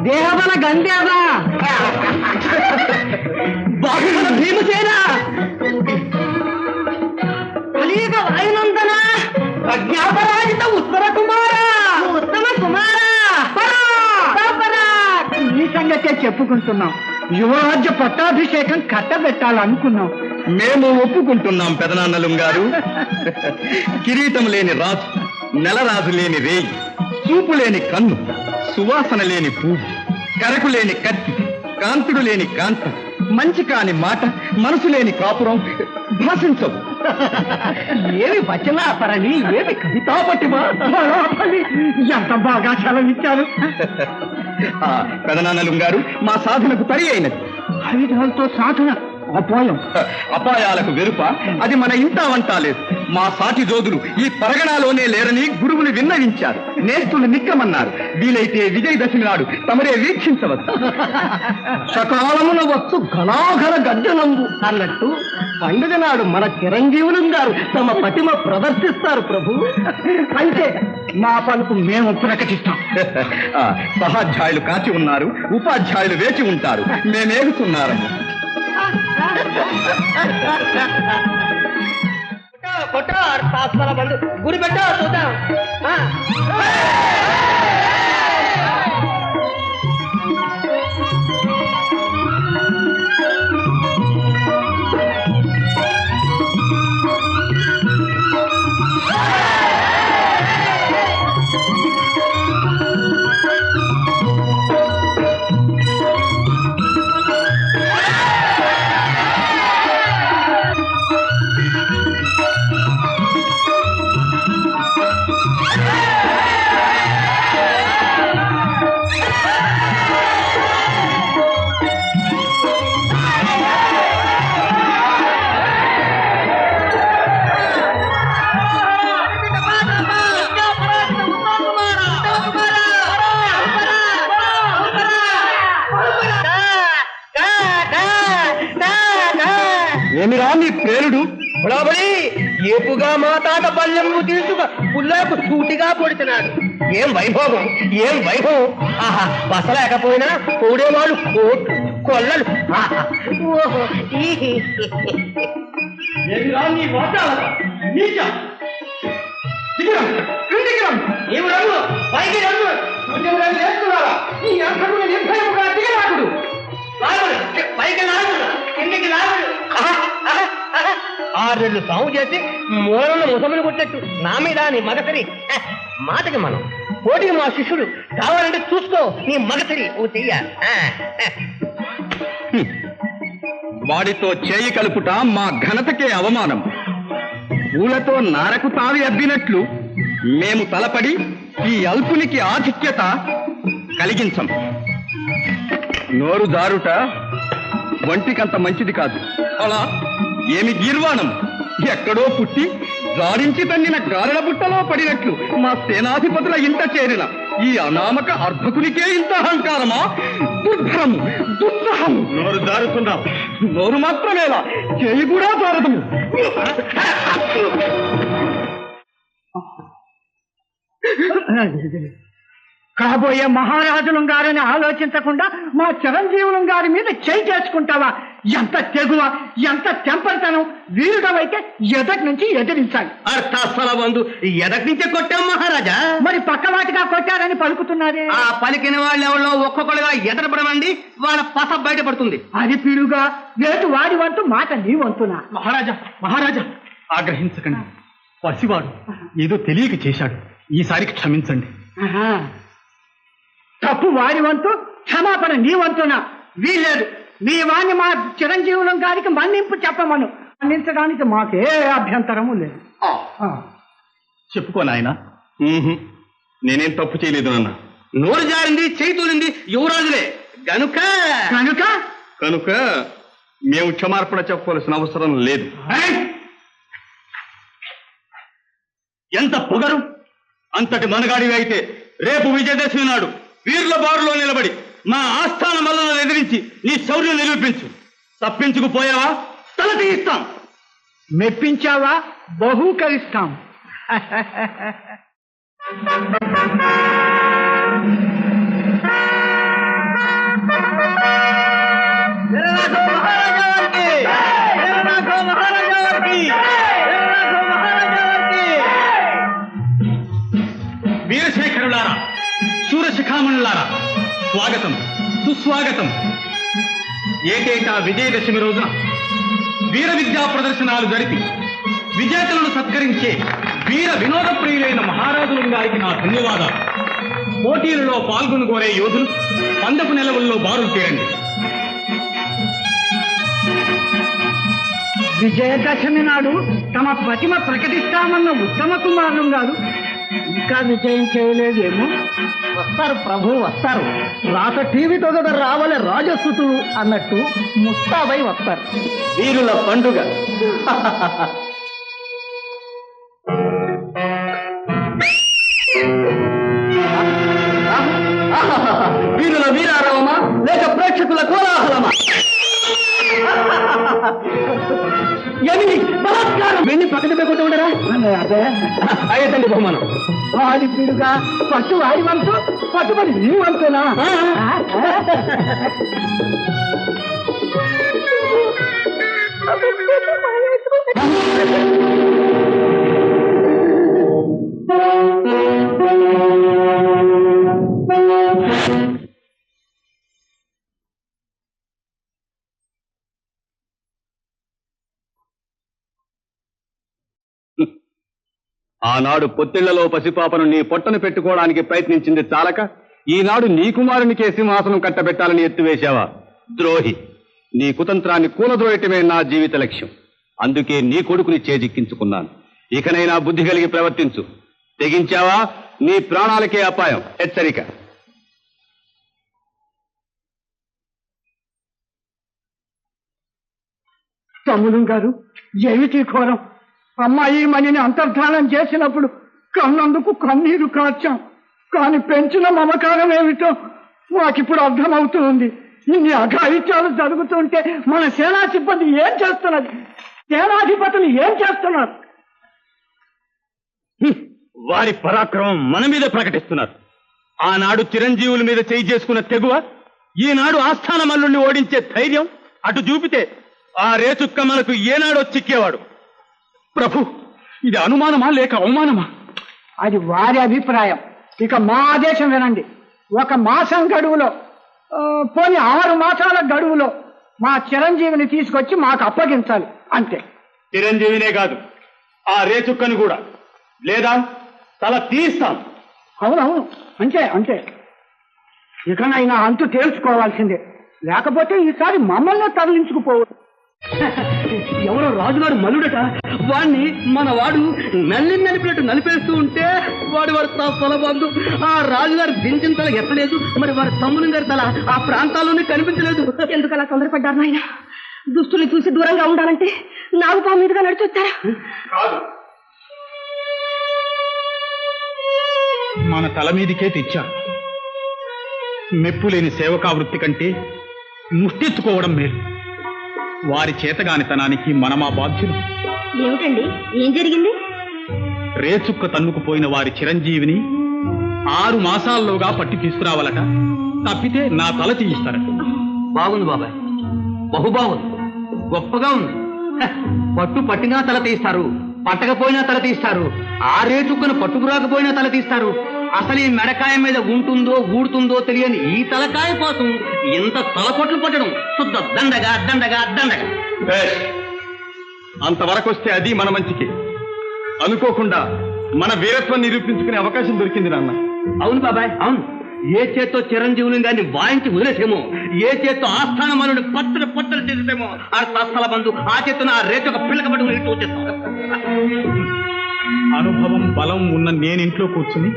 దేహబల గంధేవ బాహుబల భీమసేన కలియుగ వాయునందన ప్రజ్ఞాపరాజిత ఉత్తర కుమార ఈ సంగతే చెప్పుకుంటున్నాం. యువరాజ్య పట్టాభిషేకం కట్టబెట్టాలనుకున్నాం. మేము ఒప్పుకుంటున్నాం పెదనాన్నలం గారు. కిరీటం లేని రాజు, నెలరాజు లేని రేయి, చూపు లేని కన్ను, సువాసన లేని పువ్వు, కరకు లేని కత్తి, కాంతుడు లేని కాంత, మంచి కాని మాట, మనసు లేని కాపురం భాషించవు. ఏమి వచనాపరని, ఏమి కవితా పట్టిమా, ఎంత బాగా సెలవిచ్చారు. పెదనాన్నలం గారు మా సాధనకు పరి అయినది. ఆయుధాలతో సాధన అపాయం. అపాయాలకు వెరుప అది మన ఇంట వంటా లేదు. మా సాటి జోదులు ఈ పరగణాలోనే లేరని గురువులు విన్నవించారు. నేస్తులు నిక్కమన్నారు. వీలైతే విజయదశమి నాడు తమరే వీక్షించవచ్చు. సకాలమున వచ్చు ఘనాఘన గడ్డనంబు అన్నట్టు పండుగ నాడు మన చిరంజీవులు గారు తమ పటిమ ప్రదర్శిస్తారు ప్రభు. అయితే మా పలుకు మేము ప్రకటిస్తాం. సహాధ్యాయులు కాచి ఉన్నారు, ఉపాధ్యాయులు వేచి ఉంటారు. మేమేగుతున్నారు. గురి పెట్టా చూద్దాం. ఏమిరా నీ ప్రేరుడు? బుడాబడి ఏపుగా మాతాట బల్యము తీసుకు పుల్లకు సూటిగా పొడిచినాడు. ఏం వైభోగం, ఏం వైభవం! ఆహా, బసలేకపోయినా కూడేవాళ్ళు కోట్లు కొల్లలు. ఓహో, ఏమిరా నీ వాటాల నీచ! ఏమి రంగు పైకి రంగు చేస్తున్నారా? ఈ అంశకుడు నిర్భయముగా దిగరాకుడు. పైకి లాగుడు, కిందికి లాగుడు. 6 నెలలు సాగు చేసి మూలన ముసములు కొట్టట్టు నా మీద నీ మగతరి. మాటకి మనం పోటీకి మా శిష్యుడు కావాలంటే చూసుకో నీ మగతరి ఓ చెయ్య. వాడితో చేయి కలుపుట మా ఘనతకే అవమానం. పూలతో నారకు తావి అబ్బినట్లు మేము తలపడి ఈ అల్పునికి ఆధిక్యత కలిగించం. నోరు జారుట వంటికంత మంచిది కాదు. అలా ఏమి గీర్వాణం! ఎక్కడో పుట్టి జాడించి తన్నిన గారెల బుట్టలో పడినట్లు మా సేనాధిపతుల ఇంట చేరిన ఈ అనామక అర్భకునికే ఇంత అహంకారమా? దుర్భరము, దుస్సహము! నోరు జారుతున్నావు. నోరు మాత్రమేలా, చేయి కూడా జారదము. కాబోయే మహారాజులం గారని ఆలోచించకుండా మా చిరంజీవులం గారి మీద చేయి చేసుకుంటావా? ఎంత తెగువ, ఎంత తెంపరితనం! వీరుడవైతే ఎదటి నుంచి ఎదిరించాలి. అర్థాస్థల బంధు ఎదటి నుంచే కొట్టాం మహారాజా. మరి పక్కవాటిగా కొట్టారని పలుకుతున్నారే. ఆ పలికిన వాళ్ళు ఎవరో ఒక్కొక్కడుగా ఎదరపడమండి, వాళ్ళ పస బయటపడుతుంది. అది పిడుగా వేటు వాడి వంతు, మాట నీ వంతునా? మహారాజా, మహారాజా ఆగ్రహించకండి. పసివాడు ఏదో తెలియక చేశాడు. ఈసారికి క్షమించండి. తప్పు వాడి వంతు, క్షమాపణ నీ వంతునా? వీల్లేదు. మీ వాణ్ణి మా చిరంజీవులం గారికి మన్నింపు చెప్పమను. మన్నించడానికి మాకే అభ్యంతరము లేదు. చెప్పుకో నాయన. నేనేం తప్పు చేయలేదు నాన్న. నోరు జారింది, చేయి తూలింది యువరాజులే కనుక కనుక కనుక మేము క్షమార్పణ చెప్పవలసిన అవసరం లేదు. ఎంత పొగరు! అంతటి మనగాడివి అయితే రేపు విజయదశమి నాడు వీరుల బారులో నిలబడి మా ఆస్థాన మల్లను ఎదిరించి నీ శౌర్యం నిరూపించు. తప్పించుకుపోయావా తల తీయిస్తాం. మెప్పించావా బహూకరిస్తాం. వీరశేఖరులారా, శూరశిఖామణులారా, స్వాగతం సుస్వాగతం. ఏటేటా విజయదశమి రోజున వీర విద్యా ప్రదర్శనాలు జరిపి విజేతలను సత్కరించే వీర వినోద ప్రియులైన మహారాజుల గారికి నా ధన్యవాదాలు. పోటీలలో పాల్గొనుకోరే యోధులు పందపు నెలవుల్లో బారులు తీరండి. విజయదశమి నాడు తమ ప్రతిమ ప్రకటిస్తామన్న ఉత్తమ కుమారులు గారు ఇంకా విజయం చేయలేదేమో. వస్తారు ప్రభు, వస్తారు. రాత టీవీతో కదా రావాలి రాజసుతులు అన్నట్టు ముస్తాబై వస్తారు. వీరుల పండుగ. వీరుల వీరారవమా లేక ప్రేక్షకుల కోలాహలమా? ఎన్ని బలాత్కారం వెన్ని పక్కన పెట్టుకుంటూ ఉండరా? అయ్యేదండి బహుమానం. వాడి పీడుగా పట్టు వాడి వంతు, పట్టుబడి నీ వంతునా? ఆనాడు పొత్తిళ్లలో పసిపాపను నీ పొట్టను పెట్టుకోవడానికి ప్రయత్నించింది చాలక ఈనాడు నీ కుమారునికే సింహాసనం కట్టబెట్టాలని ఎత్తువేశావా? ద్రోహి! నీ కుతంత్రాన్ని కూలద్రోయటమే నా జీవిత లక్ష్యం. అందుకే నీ కొడుకుని చేజిక్కించుకున్నాను. ఇకనైనా బుద్ధి కలిగి ప్రవర్తించు. తెగించావా నీ ప్రాణాలకే అపాయం. హెచ్చరిక. తమ్ముడు గారు, ఏమిటి ఘోరం? అమ్మాయి మణిని అంతర్ధానం చేసినప్పుడు కన్నందుకు కన్నీరు కార్చాం. కాని పెంచిన మమకారం ఏమిటో మాకిప్పుడు అర్థమవుతూ ఉంది. ఇన్ని అఘాయిత్యాలు జరుగుతుంటే మన సేనా సిబ్బంది ఏం చేస్తున్నది? సేనాధిపతులు ఏం చేస్తున్నారు? వారి పరాక్రమం మన మీద ప్రకటిస్తున్నారు. ఆనాడు చిరంజీవుల మీద చేయి చేసుకున్న తెగువ ఈనాడు ఆస్థాన మల్లుణ్ణి ఓడించే ధైర్యం అటు చూపితే ఆ రేచుక్క మనకు ఏనాడో చిక్కేవాడు. ప్రభు, ఇది అనుమానమా లేక అవమానమా? అది వారి అభిప్రాయం. ఇక మా ఆదేశం వినండి. 1 మాసం గడువులో, పోనీ 6 మాసాల గడువులో మా చిరంజీవిని తీసుకొచ్చి మాకు అప్పగించాలి. అంతే. చిరంజీవినే కాదు, ఆ రేచుక్కను కూడా, లేదా తల తీస్తాం. అవునవును, అంతే అంతే. ఇకనైనా అంతు తేల్చుకోవాల్సిందే. లేకపోతే ఈసారి మమ్మల్ని తరలించుకుపోవద్దు. ఎవరో రాజుగారు మల్లుడట. వాణ్ణి మన వాడు నలిపినట్టు నలిపేస్తూ ఉంటే వాడు పొలబందు ఆ రాజుగారు దించిన తల ఎత్తలేదు. మరి వారి తమ్ముని గారి తల ఆ ప్రాంతాల్లోనే కనిపించలేదు. ఎందుకు అలా తొందరపడ్డారు నాయన? దుస్తుల్ని చూసి దూరంగా ఉండాలంటే నాగుపాము మీదుగా నడిచొచ్చారా? మన తల మీదికే తెచ్చారు. మెప్పులేని సేవకా వృత్తి కంటే ముష్టెత్తుకోవడం మేలు. వారి చేతగానితనానికి మనమా బాధ్యులు. ఏమిటండి, ఏం జరిగింది? రేచుక్క తన్నుకుపోయిన వారి చిరంజీవిని 6 మాసాల్లోగా పట్టి తీసుకురావాలట. తప్పితే నా తల తీయిస్తారట. బాగుంది బాబాయ్, బహు బాగుంది, గొప్పగా ఉంది. పట్టు పట్టినా తల తీస్తారు, పట్టకపోయినా తల తీస్తారు. ఆ రేచుక్కను పట్టుకురాకపోయినా తల తీస్తారు. అసలు ఈ మెడకాయ మీద ఉంటుందో ఊడుతుందో తెలియని ఈ తలకాయ కోసం ఎంత తలకొట్లు పట్టడం శుద్ధ దండగా దండగా దండగా. అంతవరకు వస్తే అది మన మంచికి. అనుకోకుండా మన వీరత్వం నిరూపించుకునే అవకాశం దొరికింది నాన్న. అవును బాబాయ్, అవును. ఏ చేత్తో చిరంజీవుని గారిని వాయించి వదిలేసేమో, ఏ చేత్తో ఆస్థాన మనుని పత్ర పత్ర చేసేమో, ఆ తస్థల బంధు ఆ చేత్తో ఆ రేటు ఒక పిల్లక పట్టుకుని ఇట్లా వచ్చేస్తాం. అనుభవం బలం ఉన్న నేనింట్లో కూర్చుని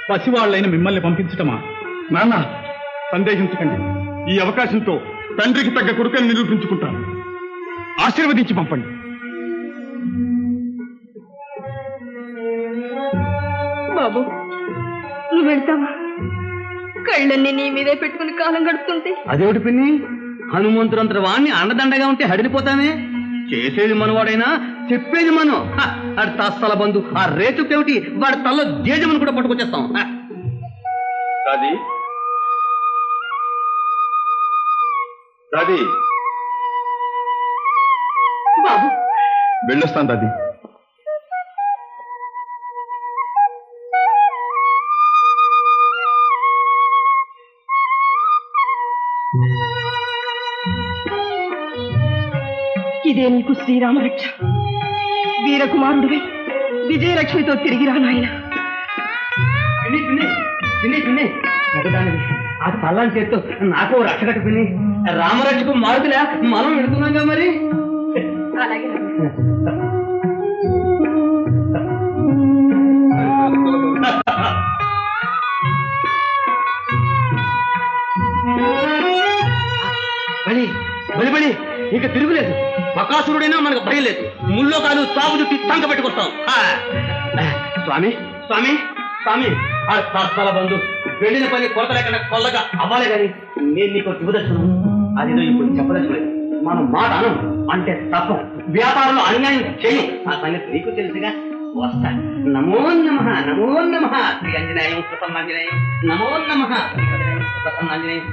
పసివాళ్లైన మిమ్మల్ని పంపించటమా? నాన్న, సందేహించకండి. ఈ అవకాశంతో తండ్రికి తగ్గ కొడుకని నిరూపించుకుంటాను. ఆశీర్వదించి పంపండి. బాబు, నువ్వు వెళ్తావా? కళ్ళన్నీ నీ మీదే పెట్టుకుని కాలం గడుపుతుంటే. అదేమిటి పిన్ని, హనుమంతుడంతటి వాణ్ణి అండదండగా ఉంటే హడిలిపోతానే. చేసేది మనవాడైనా చెప్పేది మనం అది తస్తల బంధు ఆ రేతుకేమిటి వాడి తల్లో జేజమని కూడా పట్టుకొచ్చేస్తాం దాది దాది బాబు వెళ్ళొస్తాను దాది. ఇదే నీకు శ్రీరామరక్ష. వీరకుమారుడివై విజయలక్ష్మితో తిరిగి రా నాయన. ఆ పల్లాన్ని చేత్తో నాకు రక్ష కట్టు పిన్ని. రామరక్షకు మారుతులే మనం వెళుతున్నాగా మరి. అలాగే బలి బలి బలి ఇక తిరుగులేదు. బకాసురుడైనా మనకు భయం లేదు. ముల్లో కాదు చాపు చుట్టి తంక పెట్టుకొస్తాం. స్వామి స్వామి స్వామి ఆ శాస్త్రాల బంధు వెళ్ళిన పని కొరత లేకుండా కొల్లగా అవ్వాలి కానీ నేను నీకు శుభదర్శనం అది నువ్వు ఇప్పుడు చెప్పదర్శనం. మనం మాట అనం అంటే తప్ప వ్యాపారంలో అన్యాయం చేయం. ఆ సంగతి నీకు తెలుసుగా. వస్తా. నమో నమః నమో నమః శ్రీ ఆంజనేయం ప్రసన్నాంజనేయం నమో నమః ప్రసన్నాంజనేయం.